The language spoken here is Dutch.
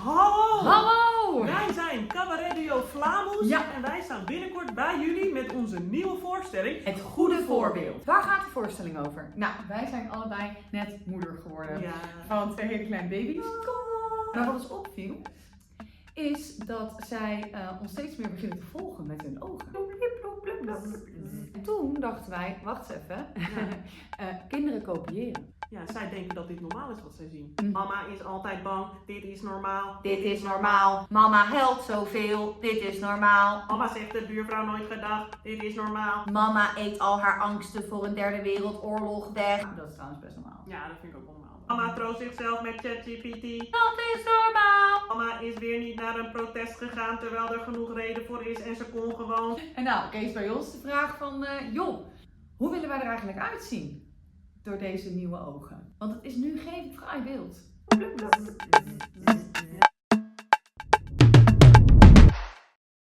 Hallo! Hallo! Wij zijn Cabaret Duo Flamus Ja. en wij staan binnenkort bij jullie met onze nieuwe voorstelling. Het goede voorbeeld. Waar gaat de voorstelling over? Nou, wij zijn allebei net moeder geworden Ja. van 2 hele kleine baby's. Maar wat ons opviel, is dat zij ons steeds meer beginnen te volgen met hun ogen. En toen dachten wij, wacht eens even, kinderen kopiëren. Ja, zij denken dat dit normaal is wat zij zien. Mm. Mama is altijd bang, dit is normaal. Dit is normaal. Mama helpt zoveel. Dit is normaal. Mama zegt de buurvrouw nooit gedag, dit is normaal. Mama eet al haar angsten voor een 3e wereldoorlog weg. Dat is trouwens best normaal. Ja, dat vind ik ook normaal. Mama troost zichzelf met ChatGPT. Dat is normaal. Mama is weer niet naar een protest gegaan terwijl er genoeg reden voor is en ze kon gewoon. En nou, Kees, bij ons de vraag van, joh, hoe willen wij er eigenlijk uitzien door deze nieuwe ogen? Want het is nu geen fraai beeld.